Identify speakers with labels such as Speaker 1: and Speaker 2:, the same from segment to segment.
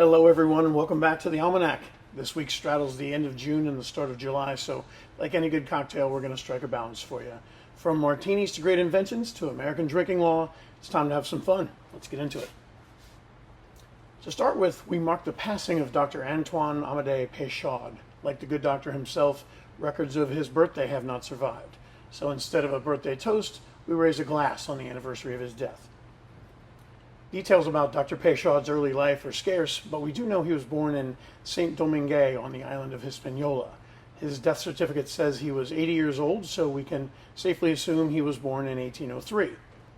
Speaker 1: Hello everyone and welcome back to the Almanack. This week straddles the end of June and the start of July, so like any good cocktail, we're going to strike a balance for you. From martinis to great inventions to American drinking law, it's time to have some fun. Let's get into it. To start with, we mark the passing of Dr. Antoine Amédée Péchaud. Like the good doctor himself, records of his birthday have not survived. So instead of a birthday toast, we raise a glass on the anniversary of his death. Details about Dr. Péchaud's early life are scarce, but we do know he was born in Saint-Domingue on the island of Hispaniola. His death certificate says he was 80 years old, so we can safely assume he was born in 1803.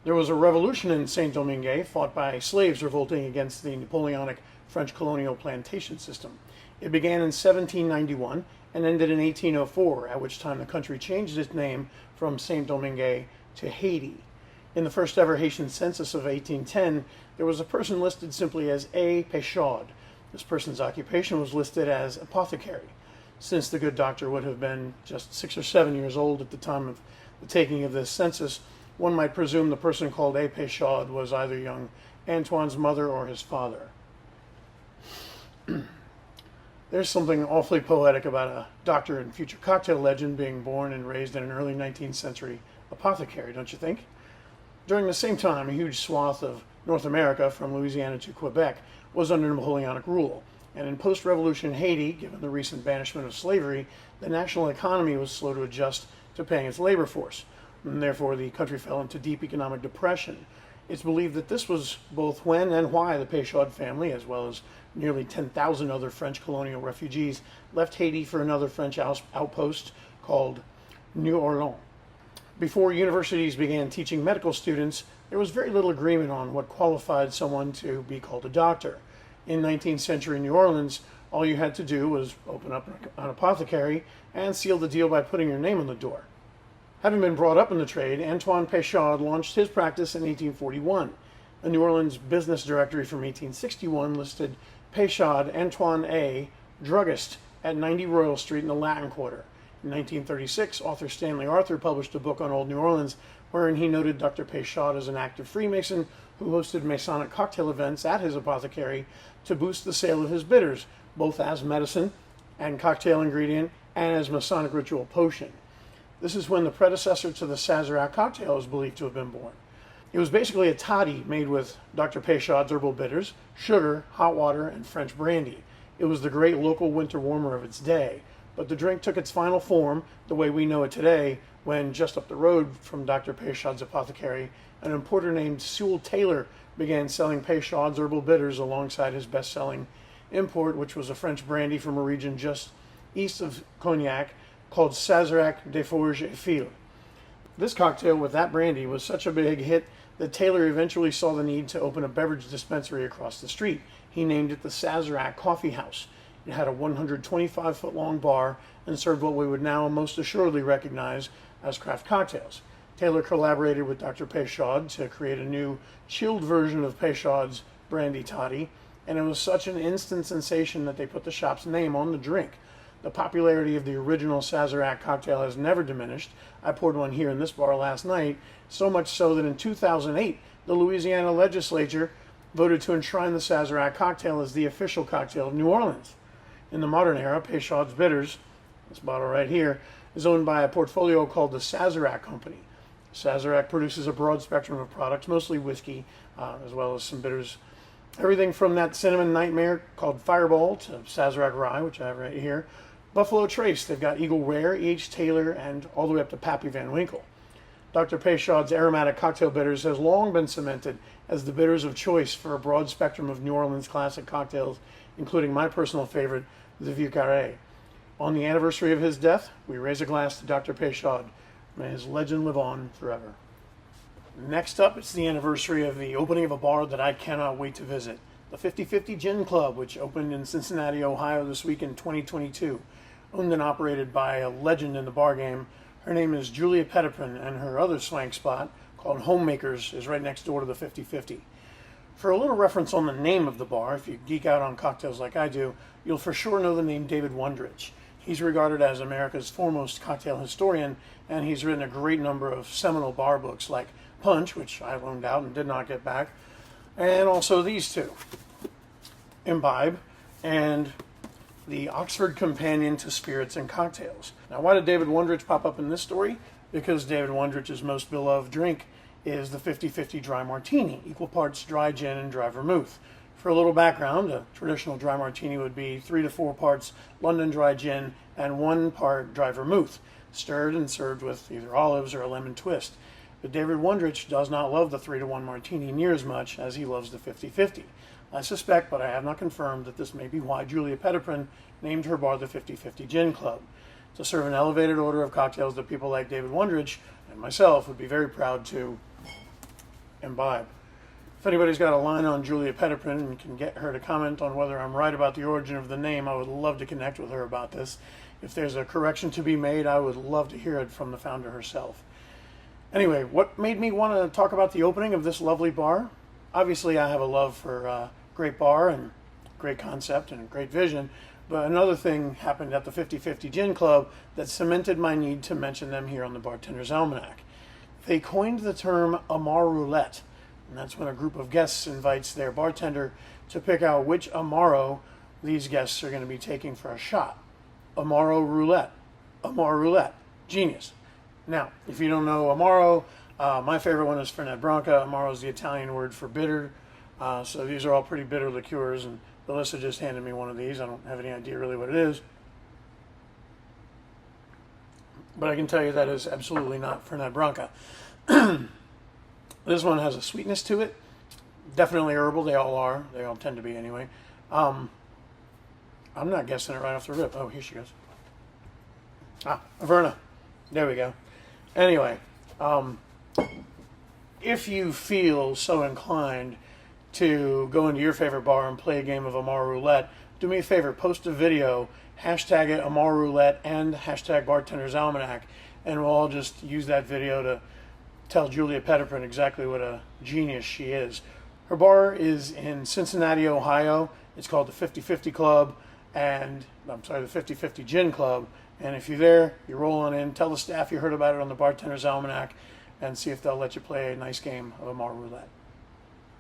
Speaker 1: There was a revolution in Saint-Domingue fought by slaves revolting against the Napoleonic French colonial plantation system. It began in 1791 and ended in 1804, at which time the country changed its name from Saint-Domingue to Haiti. In the first ever Haitian census of 1810, there was a person listed simply as A. Péchaud. This person's occupation was listed as apothecary. Since the good doctor would have been just 6 or 7 years old at the time of the taking of this census, one might presume the person called A. Péchaud was either young Antoine's mother or his father. There's something awfully poetic about a doctor and future cocktail legend being born and raised in an early 19th century apothecary, don't you think? During the same time, a huge swath of North America, from Louisiana to Quebec, was under Napoleonic rule. And in post-revolution Haiti, given the recent banishment of slavery, the national economy was slow to adjust to paying its labor force. And therefore, the country fell into deep economic depression. It's believed that this was both when and why the Péchaud family, as well as nearly 10,000 other French colonial refugees, left Haiti for another French outpost called New Orleans. Before universities began teaching medical students, there was very little agreement on what qualified someone to be called a doctor. In 19th century New Orleans, all you had to do was open up an apothecary and seal the deal by putting your name on the door. Having been brought up in the trade, Antoine Péchaud launched his practice in 1841. A New Orleans business directory from 1861 listed Péchaud Antoine A., druggist, at 90 Royal Street in the Latin Quarter. In 1936, author Stanley Arthur published a book on Old New Orleans, wherein he noted Dr. Péchaud as an active Freemason who hosted Masonic cocktail events at his apothecary to boost the sale of his bitters, both as medicine and cocktail ingredient and as Masonic ritual potion. This is when the predecessor to the Sazerac cocktail is believed to have been born. It was basically a toddy made with Dr. Péchaud's herbal bitters, sugar, hot water, and French brandy. It was the great local winter warmer of its day. But the drink took its final form, the way we know it today, when just up the road from Dr. Péchaud's apothecary, an importer named Sewell Taylor began selling Péchaud's herbal bitters alongside his best-selling import, which was a French brandy from a region just east of Cognac called Sazerac des Forges et Fils. This cocktail with that brandy was such a big hit that Taylor eventually saw the need to open a beverage dispensary across the street. He named it the Sazerac Coffee House. It had a 125-foot-long bar and served what we would now most assuredly recognize as craft cocktails. Taylor collaborated with Dr. Péchaud to create a new chilled version of Péchaud's brandy toddy, and it was such an instant sensation that they put the shop's name on the drink. The popularity of the original Sazerac cocktail has never diminished. I poured one here in this bar last night, so much so that in 2008, the Louisiana legislature voted to enshrine the Sazerac cocktail as the official cocktail of New Orleans. In the modern era, Péchaud's Bitters, this bottle right here, is owned by a portfolio called the Sazerac Company. Sazerac produces a broad spectrum of products, mostly whiskey, as well as some bitters. Everything from that cinnamon nightmare called Fireball to Sazerac Rye, which I have right here. Buffalo Trace, they've got Eagle Rare, E.H. Taylor, and all the way up to Pappy Van Winkle. Dr. Péchaud's aromatic cocktail bitters has long been cemented as the bitters of choice for a broad spectrum of New Orleans classic cocktails, including my personal favorite, the Vieux Carré. On the anniversary of his death, we raise a glass to Dr. Péchaud. May his legend live on forever. Next up, it's the anniversary of the opening of a bar that I cannot wait to visit. The 50/50 Gin Club, which opened in Cincinnati, Ohio this week in 2022. Owned and operated by a legend in the bar game. Her name is Julia Petiprin, and her other swank spot, called Homemakers, is right next door to the 50/50. For a little reference on the name of the bar, if you geek out on cocktails like I do, you'll for sure know the name David Wondrich. He's regarded as America's foremost cocktail historian, and he's written a great number of seminal bar books like Punch, which I loaned out and did not get back, and also these two. Imbibe, and the Oxford Companion to Spirits and Cocktails. Now, why did David Wondrich pop up in this story? Because David Wondrich's most beloved drink is the 50-50 dry martini, equal parts dry gin and dry vermouth. For a little background, a traditional dry martini would be 3 to 4 parts London dry gin and 1 part dry vermouth, stirred and served with either olives or a lemon twist. But David Wondrich does not love the 3-to-1 martini near as much as he loves the 50-50. I suspect, but I have not confirmed, that this may be why Julia Petiprin named her bar the 50-50 Gin Club, to serve an elevated order of cocktails that people like David Wondrich and myself would be very proud to imbibe. If anybody's got a line on Julia Petiprin and can get her to comment on whether I'm right about the origin of the name, I would love to connect with her about this. If there's a correction to be made, I would love to hear it from the founder herself. Anyway, what made me want to talk about the opening of this lovely bar? Obviously, I have a love for great bar and great concept and great vision, but another thing happened at the 50-50 Gin Club that cemented my need to mention them here on the Bartender's Almanack. They coined the term Amar Roulette, and that's when a group of guests invites their bartender to pick out which Amaro these guests are going to be taking for a shot. Amaro Roulette. Amar Roulette. Genius. Now, if you don't know Amaro, my favorite one is Fernet Branca. Amaro is the Italian word for bitter. So these are all pretty bitter liqueurs, and Melissa just handed me one of these. I don't have any idea really what it is. But I can tell you that is absolutely not Fernet Branca. This one has a sweetness to it. Definitely herbal. They all are. They all tend to be anyway. I'm not guessing it right off the rip. Oh, here she goes. Averna. There we go. Anyway, if you feel so inclined to go into your favorite bar and play a game of Amar Roulette, do me a favor, post a video, hashtag it Amar Roulette and hashtag Bartender's Almanack, and we'll all just use that video to tell Julia Petiprin exactly what a genius she is. Her bar is in Cincinnati, Ohio. It's called the 50-50 Club, and I'm sorry, the 50-50 Gin Club. And if you're there, you roll on in, tell the staff you heard about it on the Bartender's Almanack, and see if they'll let you play a nice game of Amar Roulette.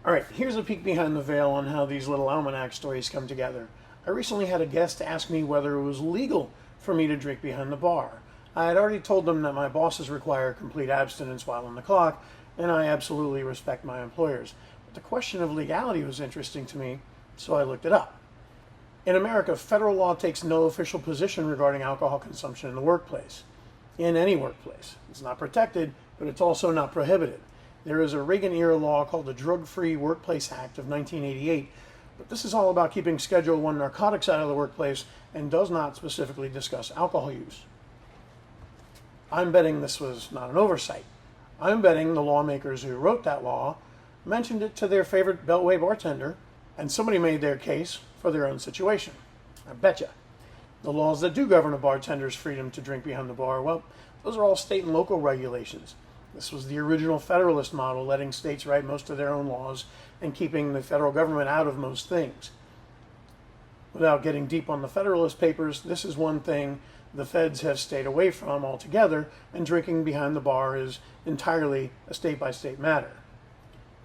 Speaker 1: All right, here's a peek behind the veil on how these little almanac stories come together. I recently had a guest ask me whether it was legal for me to drink behind the bar. I had already told them that my bosses require complete abstinence while on the clock, and I absolutely respect my employers. But the question of legality was interesting to me, so I looked it up. In America, federal law takes no official position regarding alcohol consumption in the workplace. In any workplace. It's not protected, but it's also not prohibited. There is a Reagan-era law called the Drug-Free Workplace Act of 1988, but this is all about keeping Schedule I narcotics out of the workplace and does not specifically discuss alcohol use. I'm betting this was not an oversight. I'm betting the lawmakers who wrote that law mentioned it to their favorite Beltway bartender, and somebody made their case for their own situation. I betcha. The laws that do govern a bartender's freedom to drink behind the bar, well, those are all state and local regulations. This was the original Federalist model, letting states write most of their own laws and keeping the federal government out of most things. Without getting deep on the Federalist Papers, this is one thing the feds have stayed away from altogether, and drinking behind the bar is entirely a state-by-state matter.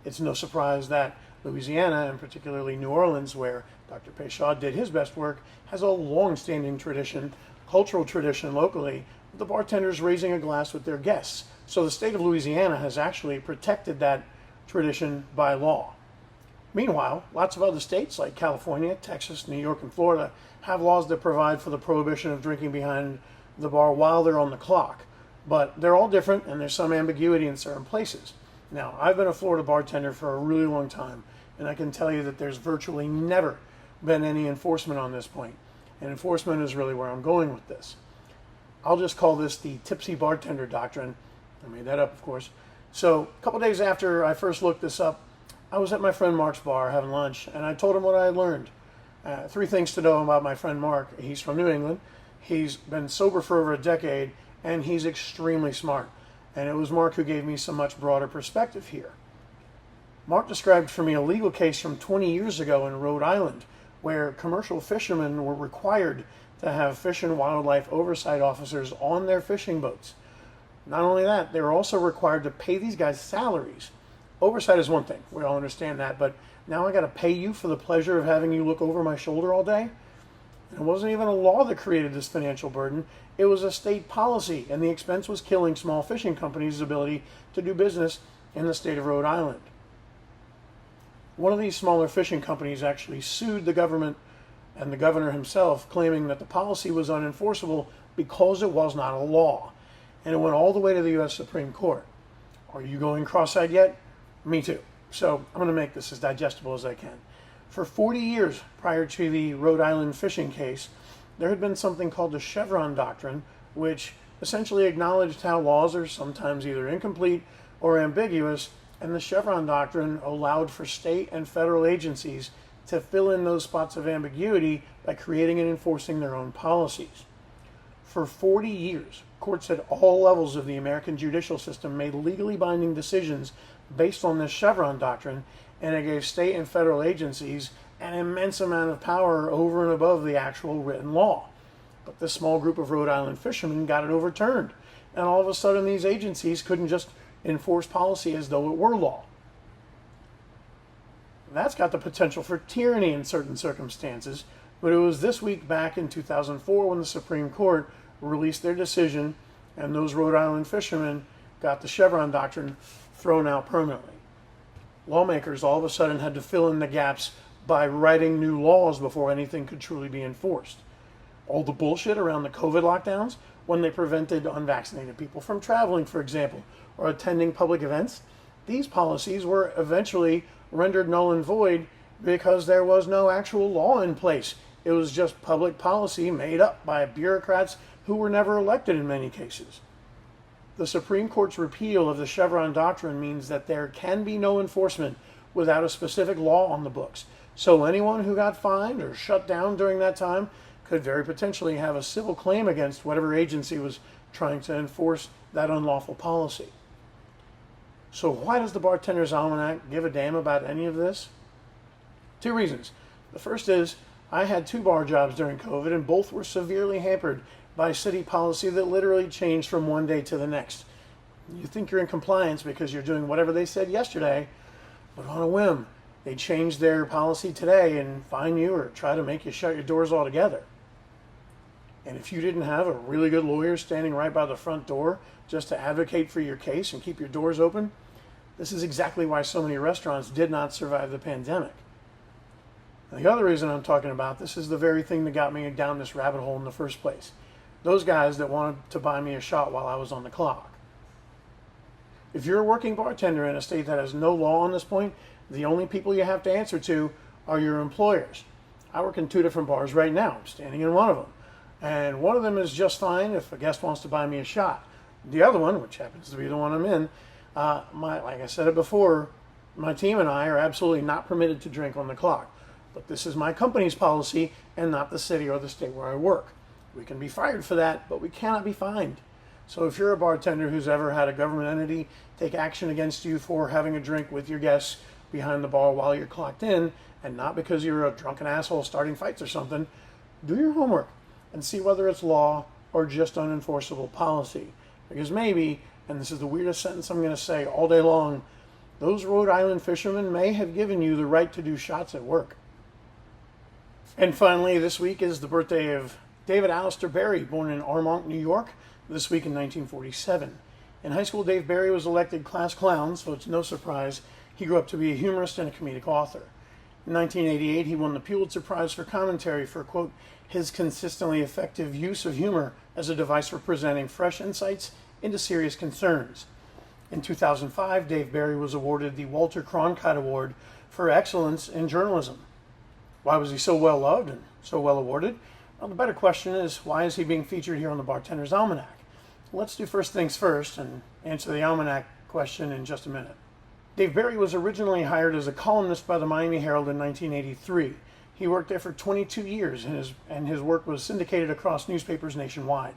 Speaker 1: It's no surprise that Louisiana, and particularly New Orleans, where Dr. Peshaw did his best work, has a long-standing tradition, cultural tradition locally, of the bartenders raising a glass with their guests. So the state of Louisiana has actually protected that tradition by law. Meanwhile, lots of other states like California, Texas, New York, and Florida have laws that provide for the prohibition of drinking behind the bar while they're on the clock. But they're all different, and there's some ambiguity in certain places. Now, I've been a Florida bartender for a really long time, and I can tell you that there's virtually never been any enforcement on this point. And enforcement is really where I'm going with this. I'll just call this the tipsy bartender doctrine. I made that up, of course. So a couple days after I first looked this up, I was at my friend Mark's bar having lunch, and I told him what I had learned. 3 things to know about my friend Mark. He's from New England. He's been sober for over a decade, and he's extremely smart. And it was Mark who gave me some much broader perspective here. Mark described for me a legal case from 20 years ago in Rhode Island, where commercial fishermen were required to have fish and wildlife oversight officers on their fishing boats. Not only that, they were also required to pay these guys salaries. Oversight is one thing. We all understand that. But now I got to pay you for the pleasure of having you look over my shoulder all day? And it wasn't even a law that created this financial burden. It was a state policy, and the expense was killing small fishing companies' ability to do business in the state of Rhode Island. One of these smaller fishing companies actually sued the government and the governor himself, claiming that the policy was unenforceable because it was not a law. And it went all the way to the U.S. Supreme Court. Are you going cross-eyed yet? Me too. So I'm going to make this as digestible as I can. For 40 years prior to the Rhode Island fishing case, there had been something called the Chevron Doctrine, which essentially acknowledged how laws are sometimes either incomplete or ambiguous, and the Chevron Doctrine allowed for state and federal agencies to fill in those spots of ambiguity by creating and enforcing their own policies. For 40 years, courts at all levels of the American judicial system made legally binding decisions based on this Chevron Doctrine, and it gave state and federal agencies an immense amount of power over and above the actual written law. But this small group of Rhode Island fishermen got it overturned, and all of a sudden these agencies couldn't just enforce policy as though it were law. That's got the potential for tyranny in certain circumstances, but it was this week back in 2004 when the Supreme Court released their decision, and those Rhode Island fishermen got the Chevron Doctrine thrown out permanently. Lawmakers all of a sudden had to fill in the gaps by writing new laws before anything could truly be enforced. All the bullshit around the COVID lockdowns, when they prevented unvaccinated people from traveling, for example, or attending public events, these policies were eventually rendered null and void because there was no actual law in place. It was just public policy made up by bureaucrats who were never elected in many cases. The Supreme Court's repeal of the Chevron Doctrine means that there can be no enforcement without a specific law on the books. So anyone who got fined or shut down during that time could very potentially have a civil claim against whatever agency was trying to enforce that unlawful policy. So why does the Bartender's Almanack give a damn about any of this? Two reasons. The first is I had 2 bar jobs during COVID, and both were severely hampered by city policy that literally changed from one day to the next. You think you're in compliance because you're doing whatever they said yesterday, but on a whim, they change their policy today and fine you or try to make you shut your doors altogether. And if you didn't have a really good lawyer standing right by the front door just to advocate for your case and keep your doors open, this is exactly why so many restaurants did not survive the pandemic. And the other reason I'm talking about this is the very thing that got me down this rabbit hole in the first place. Those guys that wanted to buy me a shot while I was on the clock. If you're a working bartender in a state that has no law on this point, the only people you have to answer to are your employers. I work in 2 different bars right now. I'm standing in one of them. And one of them is just fine if a guest wants to buy me a shot. The other one, which happens to be the one I'm in, like I said it before, my team and I are absolutely not permitted to drink on the clock. But this is my company's policy and not the city or the state where I work. We can be fired for that, but we cannot be fined. So if you're a bartender who's ever had a government entity take action against you for having a drink with your guests behind the bar while you're clocked in, and not because you're a drunken asshole starting fights or something, do your homework and see whether it's law or just unenforceable policy. Because maybe, and this is the weirdest sentence I'm going to say all day long, those Rhode Island fishermen may have given you the right to do shots at work. And finally, this week is the birthday of David Alistair Barry, born in Armonk, New York, this week in 1947. In high school, Dave Barry was elected class clown, so it's no surprise he grew up to be a humorist and a comedic author. In 1988, he won the Pulitzer Prize for commentary for, quote, his consistently effective use of humor as a device for presenting fresh insights into serious concerns. In 2005, Dave Barry was awarded the Walter Cronkite Award for Excellence in Journalism. Why was he so well loved and so well awarded? Well, the better question is, why is he being featured here on the Bartender's Almanack? Let's do first things first and answer the Almanack question in just a minute. Dave Barry was originally hired as a columnist by the Miami Herald in 1983. He worked there for 22 years, and his work was syndicated across newspapers nationwide.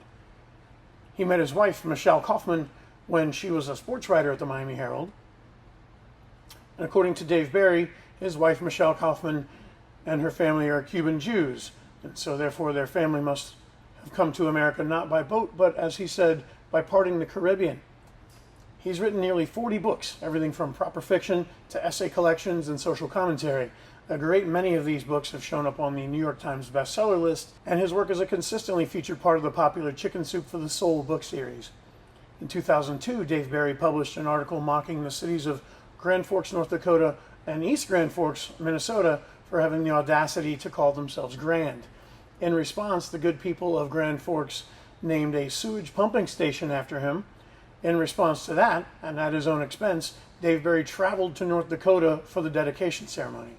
Speaker 1: He met his wife, Michelle Kaufman, when she was a sports writer at the Miami Herald. And according to Dave Barry, his wife, Michelle Kaufman, and her family are Cuban Jews, and so therefore their family must have come to America not by boat, but, as he said, by parting the Caribbean. He's written nearly 40 books, everything from proper fiction to essay collections and social commentary. A great many of these books have shown up on the New York Times bestseller list, and his work is a consistently featured part of the popular Chicken Soup for the Soul book series. In 2002, Dave Barry published an article mocking the cities of Grand Forks, North Dakota, and East Grand Forks, Minnesota, for having the audacity to call themselves Grand. In response, the good people of Grand Forks named a sewage pumping station after him. In response to that, and at his own expense, Dave Barry traveled to North Dakota for the dedication ceremony.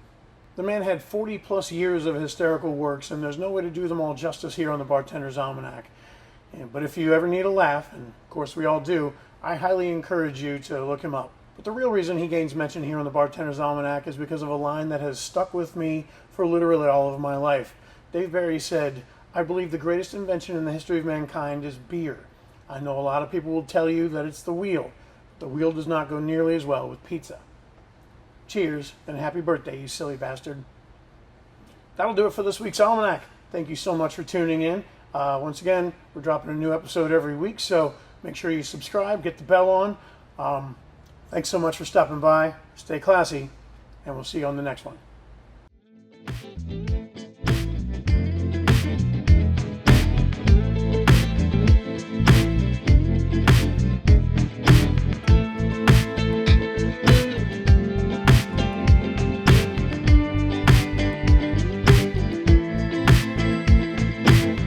Speaker 1: The man had 40 plus years of hysterical works, and there's no way to do them all justice here on the Bartender's Almanack. But if you ever need a laugh, and of course we all do, I highly encourage you to look him up. But the real reason he gains mention here on the Bartender's Almanack is because of a line that has stuck with me for literally all of my life. Dave Barry said, "I believe the greatest invention in the history of mankind is beer. I know a lot of people will tell you that it's the wheel. The wheel does not go nearly as well with pizza. Cheers, and happy birthday, you silly bastard." That'll do it for this week's Almanack. Thank you so much for tuning in. Once again, we're dropping a new episode every week, so make sure you subscribe, get the bell on. Thanks so much for stopping by. Stay classy, and we'll see you on the next one.